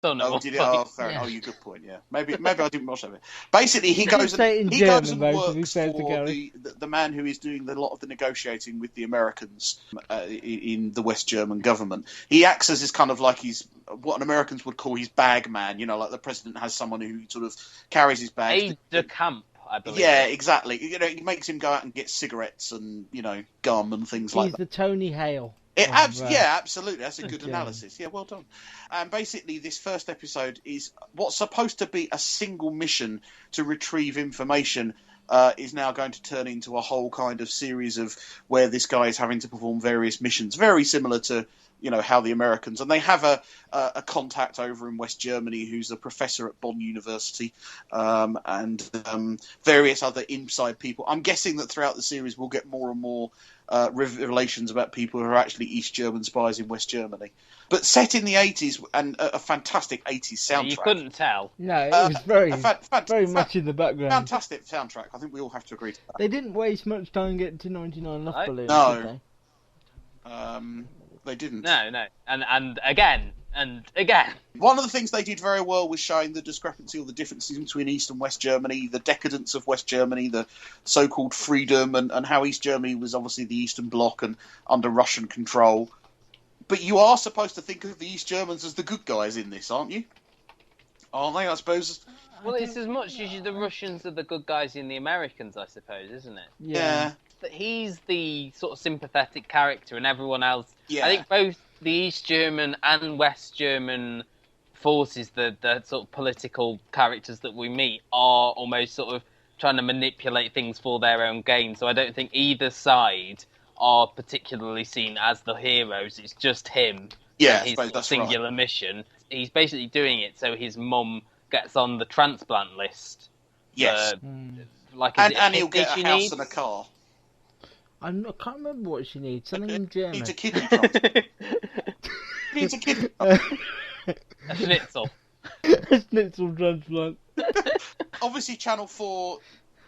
Don't know. Oh, did it? Oh, fair enough. Oh, you good point. Yeah, maybe I didn't watch that bit. Basically, he goes and works for the man who is doing a lot of the negotiating with the Americans in the West German government. He acts as his kind of like he's what an Americans would call his bag man. You know, like the president has someone who sort of carries his bag. Aide de camp, I believe. Yeah, exactly. You know, he makes him go out and get cigarettes and gum and things like that. He's the Tony Hale. Yeah, absolutely. That's a good analysis. Yeah, well done. And basically, this first episode is what's supposed to be a single mission to retrieve information is now going to turn into a whole kind of series of where this guy is having to perform various missions, very similar to how the Americans, and they have a contact over in West Germany who's a professor at Bonn University, and various other inside people. I'm guessing that throughout the series we'll get more and more revelations about people who are actually East German spies in West Germany. But set in the 80s, and a fantastic 80s soundtrack. You couldn't tell. No, it was very much in the background. Fantastic soundtrack. I think we all have to agree to that. They didn't waste much time getting to 99 Love Balloons, no. did they? They didn't. No. And again. One of the things they did very well was showing the discrepancy or the differences between East and West Germany, the decadence of West Germany, the so-called freedom, and how East Germany was obviously the Eastern Bloc and under Russian control. But you are supposed to think of the East Germans as the good guys in this, aren't you? Aren't they, I suppose? Well, it's as much as the Russians are the good guys in the Americans, I suppose, isn't it? Yeah. He's the sort of sympathetic character, and everyone else. Yeah. I think both the East German and West German forces, the sort of political characters that we meet, are almost sort of trying to manipulate things for their own gain. So I don't think either side are particularly seen as the heroes. It's just him. Yeah, his singular mission. He's basically doing it so his mum gets on the transplant list. Yes. And he'll get a house and a car. I can't remember what she needs. Something in German. Needs a kidney transplant. Needs a kidney transplant. A schnitzel. A schnitzel transplant. Obviously, Channel 4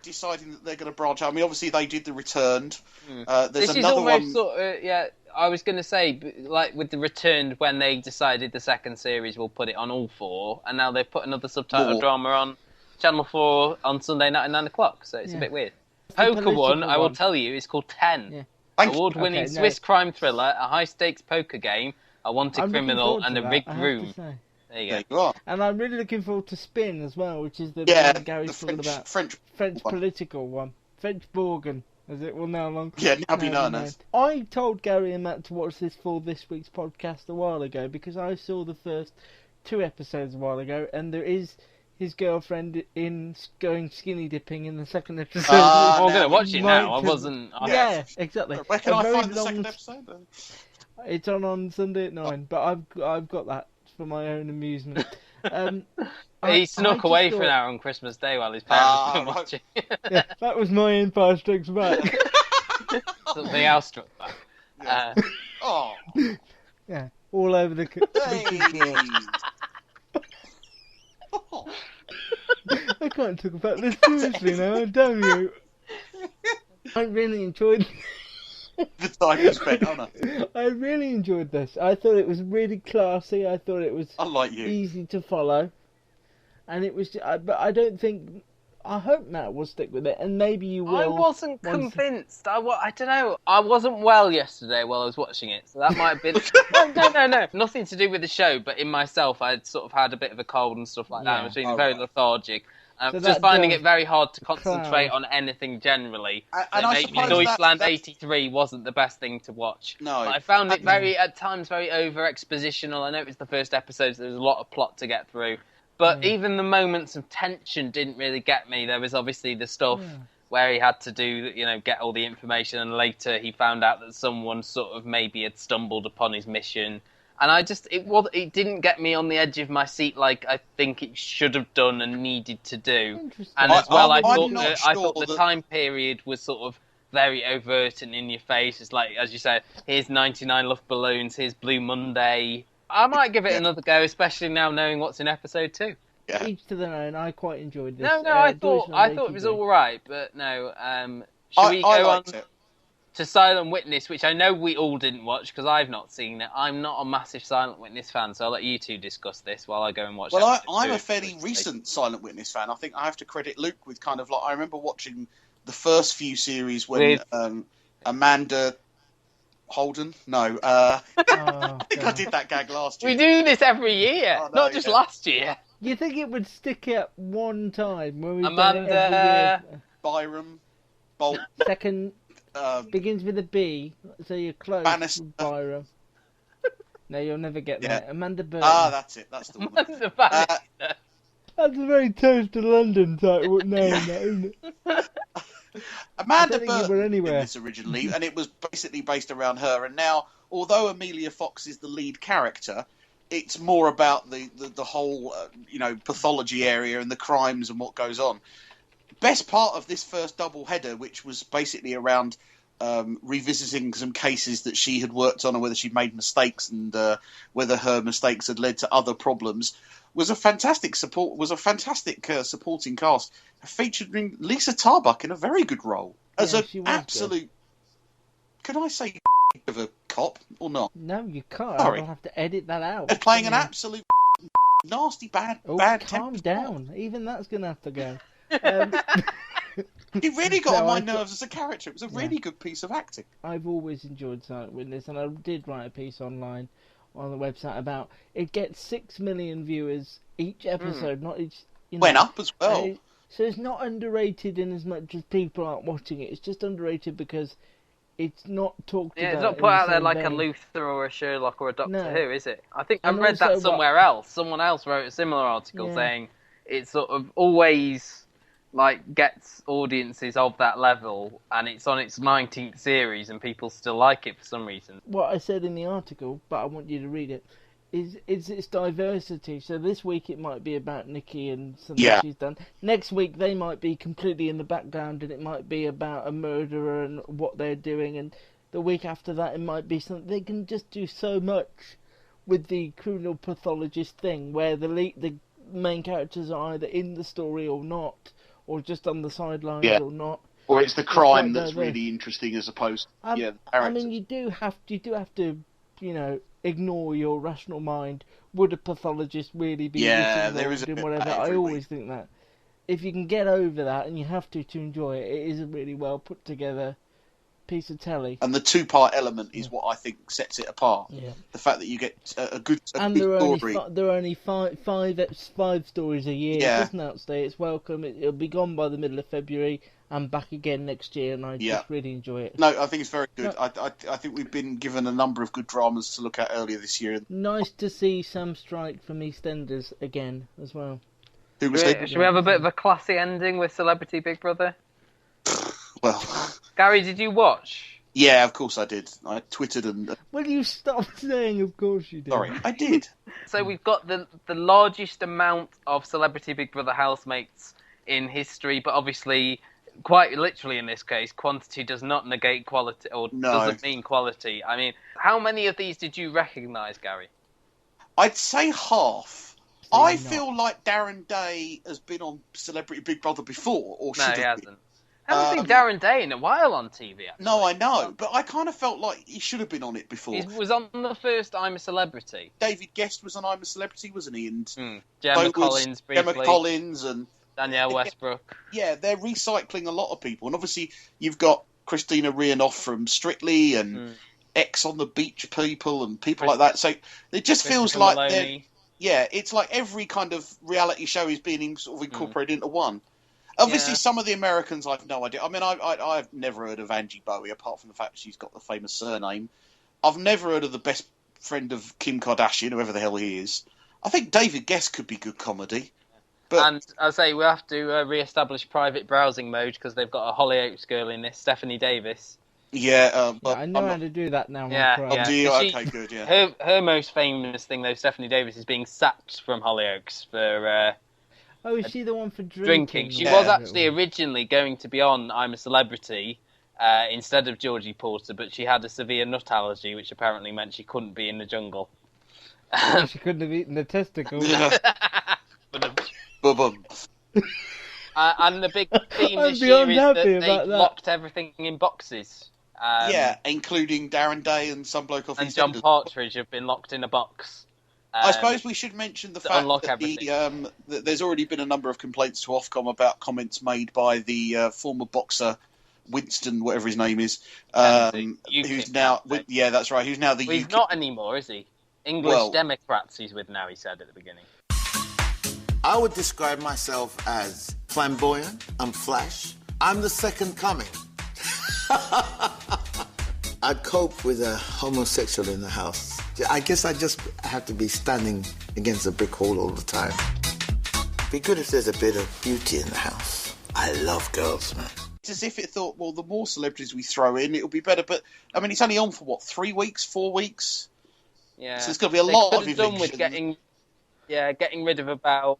deciding that they're going to branch out. I mean, obviously, they did The Returned. There's this another is almost one. Sort of, I was going to say, like with The Returned, when they decided the second series will put it on all four, and now they've put another subtitled drama on Channel 4 on Sunday night at 9 o'clock, so it's a bit weird. Poker one, I will tell you, is called 10. Yeah. Award-winning Swiss crime thriller, a high-stakes poker game, a wanted criminal, and a rigged room. There you go. And I'm really looking forward to Spin as well, which is the one Gary's talking about. French political one. French Bourgon, as it will now be known as. I told Gary and Matt to watch this for this week's podcast a while ago, because I saw the first 2 episodes a while ago, and there is his girlfriend going skinny dipping in the second episode. I'm going to watch it now. I wasn't... Yeah, exactly. Where can I find the second episode? It's on Sunday at 9, but I've got that for my own amusement. He snuck away for an hour on Christmas Day while his parents were watching. Yeah, that was my Empire Strikes Back. Something else struck back. Yeah, all over the... I can't talk about this seriously now, damn you. I really enjoyed the time you spent on it. I really enjoyed this. I thought it was really classy. I thought it was easy to follow. And it was... but I don't think... I hope Matt will stick with it, and maybe you will. I wasn't convinced. I don't know. I wasn't well yesterday while I was watching it, so that might have been... No. Nothing to do with the show, but in myself, I'd sort of had a bit of a cold and stuff like that. I was feeling very lethargic. I was just finding it very hard to concentrate on anything generally. And I suppose Deutschland 83 wasn't the best thing to watch. No. But I found it at times very over-expositional. I know it was the first episode, so there was a lot of plot to get through. But even the moments of tension didn't really get me. There was obviously the stuff where he had to do, get all the information, and later he found out that someone sort of maybe had stumbled upon his mission. And it didn't get me on the edge of my seat like I think it should have done and needed to do. And as well, I thought the time period was sort of very overt and in your face. It's like, as you said, here's 99 Love Balloons, here's Blue Monday. I might give it another go, especially now knowing what's in episode 2. Yeah. Each to their own. I quite enjoyed this. No, I thought it was all right, but no. Should we go on? It. to Silent Witness, which I know we all didn't watch because I've not seen it. I'm not a massive Silent Witness fan, so I'll let you two discuss this while I go and watch it. Well, I'm a fairly recent Silent Witness fan. I think I have to credit Luke with kind of like, I remember watching the first few series when Amanda Holden? No. I think I did that gag last year. We do this every year, not just last year. You think it would stick at one time when we've Amanda... done it every year? Byram, Bolt. Second, begins with a B, so you're close. Bannister. Byram. No, you'll never get that. Amanda Burton. That's it. That's the one. Amanda Bannister. That's a very Toast to London type name, that, isn't it? Amanda Burton in this originally, and it was basically based around her. And now, although Amelia Fox is the lead character, it's more about the whole pathology area and the crimes and what goes on. Best part of this first double header, which was basically around revisiting some cases that she had worked on and whether she'd made mistakes and whether her mistakes had led to other problems, was a fantastic supporting cast, featuring Lisa Tarbuck in a very good role as an absolute. Good. Can I say of a cop or not? No, you can't. Sorry. I'll have to edit that out. Playing an absolute nasty bad. Calm down. Even that's gonna have to go. He really got on my nerves as a character. It was a really good piece of acting. I've always enjoyed Silent Witness, and I did write a piece online on the website about it. Gets 6 million viewers each episode, not each. Went up as well. So it's not underrated in as much as people aren't watching it. It's just underrated because it's not talked about. Yeah, it's not put out there like a Luther or a Sherlock or a Doctor Who, is it? I think I read that somewhere else. Someone else wrote a similar article saying it's sort of always gets audiences of that level, and it's on its 19th series, and people still like it for some reason. What I said in the article, but I want you to read it, is its diversity. So this week it might be about Nikki and something she's done. Next week they might be completely in the background, and it might be about a murderer and what they're doing. And the week after that it might be something. They can just do so much with the criminal pathologist thing, where the main characters are either in the story or not, or just on the sidelines or not. Or it's the crime that's really interesting as opposed to the characters. I mean, you do have to, ignore your rational mind. Would a pathologist really be involved in whatever? I always think that. If you can get over that, and you have to enjoy it, it is a really well put together piece of telly. And the 2-part element is what I think sets it apart. Yeah. The fact that you get a good story. There are only five stories a year. It doesn't outstay its welcome. It'll be gone by the middle of February and back again next year, and I just really enjoy it. No, I think it's very good. I think we've been given a number of good dramas to look at earlier this year. Nice to see Sam Strike from EastEnders again as well. Should we have a bit of a classy ending with Celebrity Big Brother? Well, Gary, did you watch? Yeah, of course I did. I twittered and... Will you stop saying of course you did? Sorry, I did. So we've got the largest amount of Celebrity Big Brother housemates in history, but obviously, quite literally in this case, quantity does not negate quality, or doesn't mean quality. I mean, how many of these did you recognise, Gary? I'd say half. I feel like Darren Day has been on Celebrity Big Brother before, or should have been. No, he hasn't. I haven't seen Darren Day in a while on TV, actually. No, I know, but I kind of felt like he should have been on it before. He was on the first I'm a Celebrity. David Guest was on I'm a Celebrity, wasn't he? And Gemma Collins, briefly. Gemma Collins and... Danielle Westbrook. Yeah, they're recycling a lot of people. And obviously, you've got Christina Rihanoff from Strictly and X on the Beach people and people like that. So it just feels like they're... Yeah, it's like every kind of reality show is being sort of incorporated into one. Obviously, some of the Americans I've no idea. I mean, I've never heard of Angie Bowie, apart from the fact she's got the famous surname. I've never heard of the best friend of Kim Kardashian, whoever the hell he is. I think David Guest could be good comedy. But... And I say we have to re-establish private browsing mode because they've got a Hollyoaks girl in this, Stephanie Davis. Yeah, but I know how to do that now. Do you? Okay, good. Yeah. Her most famous thing, though, Stephanie Davis, is being sacked from Hollyoaks for. Is she the one for drinking? She was actually originally going to be on I'm a Celebrity instead of Georgie Porter, but she had a severe nut allergy, which apparently meant she couldn't be in the jungle. She couldn't have eaten the testicles. And the big theme this year is that they locked everything in boxes. Yeah, including Darren Day and some bloke off and East John End. Partridge have been locked in a box. I suppose we should mention the fact unlock that, that there's already been a number of complaints to Ofcom about comments made by the former boxer Winston, whatever his name is, who's now that's right, who's now the he's UKIP. not anymore, is he? English Democrats he's with now, he said at the beginning. I would describe myself as flamboyant and flash. I'm the second coming. I'd cope with a homosexual in the house. I guess I just have to be standing against a brick wall all the time. Be good if there's a bit of beauty in the house. I love girls, man. It's as if it thought, well, the more celebrities we throw in, it'll be better. But, I mean, it's only on for, 3 weeks, 4 weeks? Yeah. So it's going to be a lot of evictions. Done with getting rid of about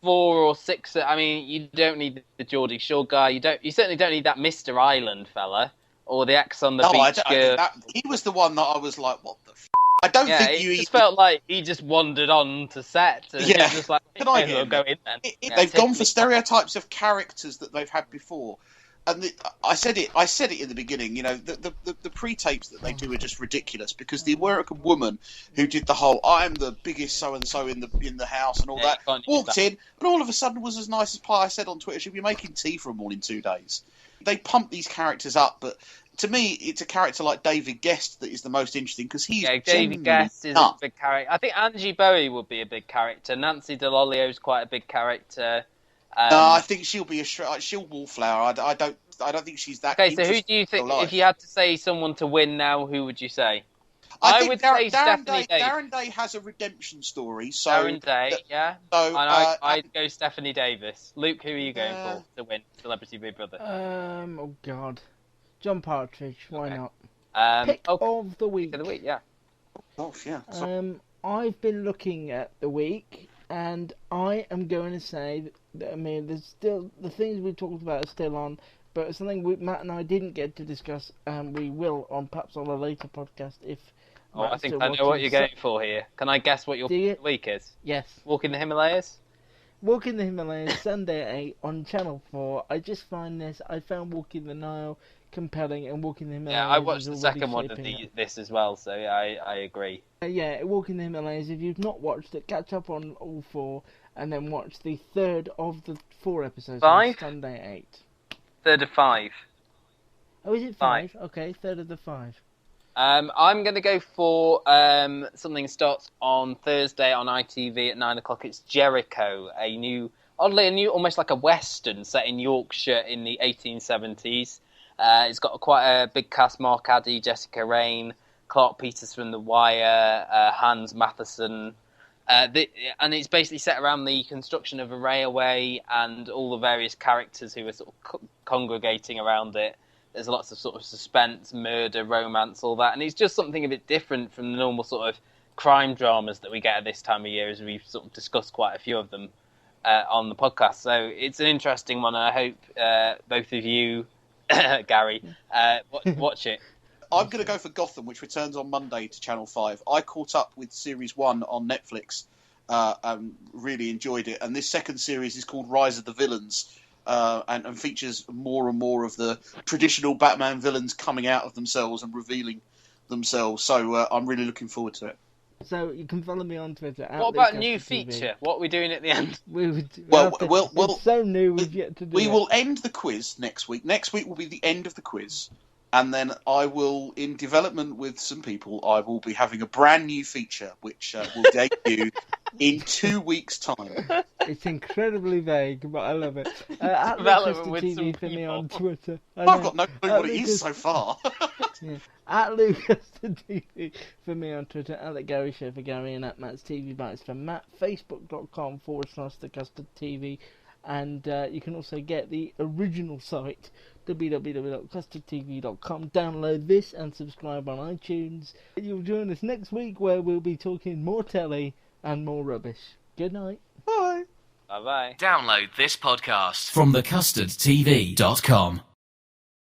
4 or 6. I mean, you don't need the Geordie Shore guy. You certainly don't need that Mr. Island fella. Or the ex on the beach girl. He was the one that I was like, what the f***? I don't think you... It just felt like he just wandered on to set. And just like, Can I go in then? They've gone for stereotypes of characters that they've had before. And I said it in the beginning, the pre-tapes that they do are just ridiculous, because the American woman who did the whole, I'm the biggest so-and-so in the house and all that, walked in, but all of a sudden was as nice as pie. I said on Twitter, she'll be making tea for them all in 2 days. They pump these characters up, but to me, it's a character like David Guest that is the most interesting, because he's David Guest is a big character. I think Angie Bowie would be a big character. Nancy DeLolio is quite a big character. No, I think she'll be she'll wallflower. I don't think she's that. Okay, so who do you think? If you had to say someone to win now, who would you say? I would say Stephanie Day. Darren Day has a redemption story. So Darren Day, yeah. So I'd go Stephanie Davis. Luke, who are you going for to win Celebrity Big Brother? Oh God, John Partridge. Why not? Pick of the week. Pick of the week, yeah. Oh yeah. I've been looking at the week, and I am going to say that, I mean, there's still the things we talked about are still on. But something Matt and I didn't get to discuss, and we will on perhaps on a later podcast if. I think I know what you're going for here. Can I guess what your week is? Yes. Walk in the Himalayas? Walk in the Himalayas, Sunday at 8 on Channel 4. I just find I found Walk in the Nile compelling, and Walk in the Himalayas. Yeah, I watched the second one of this as well, so yeah, I agree. Walk in the Himalayas. If you've not watched it, catch up on all 4, and then watch the third of the 4 episodes on Sunday at 8. Third of 5. Oh, is it 5? Okay, third of the 5. I'm going to go for something that starts on Thursday on ITV at 9 o'clock. It's Jericho, a new, almost like a western set in Yorkshire in the 1870s. It's got quite a big cast: Mark Addy, Jessica Raine, Clark Peters from The Wire, Hans Matheson. And it's basically set around the construction of a railway and all the various characters who are sort of congregating around it. There's lots of sort of suspense, murder, romance, all that. And it's just something a bit different from the normal sort of crime dramas that we get at this time of year, as we've sort of discussed quite a few of them on the podcast. So it's an interesting one, and I hope both of you, Gary, watch it. I'm going to go for Gotham, which returns on Monday to Channel 5. I caught up with Series 1 on Netflix and really enjoyed it. And this second series is called Rise of the Villains and features more and more of the traditional Batman villains coming out of themselves and revealing themselves. So I'm really looking forward to it. So you can follow me on Twitter. What about new feature? What are we doing at the end? It's so new, we've yet to do We will end the quiz next week. Next week will be the end of the quiz. And then I will, in development with some people, I will be having a brand new feature, which will debut in 2 weeks' time. It's incredibly vague, but I love it. At Development with TV some for me people. on Twitter. I've got no clue what it is so far. Yeah. At LucasTV for me on Twitter, at Gary Show for Gary, and at Matt's TV Bites for Matt. Facebook.com/TheCustardTV. And you can also get the original site, www.custardtv.com. Download this and subscribe on iTunes. You'll join us next week, where we'll be talking more telly and more rubbish. Good night. Bye. Bye-bye. Download this podcast from thecustardtv.com.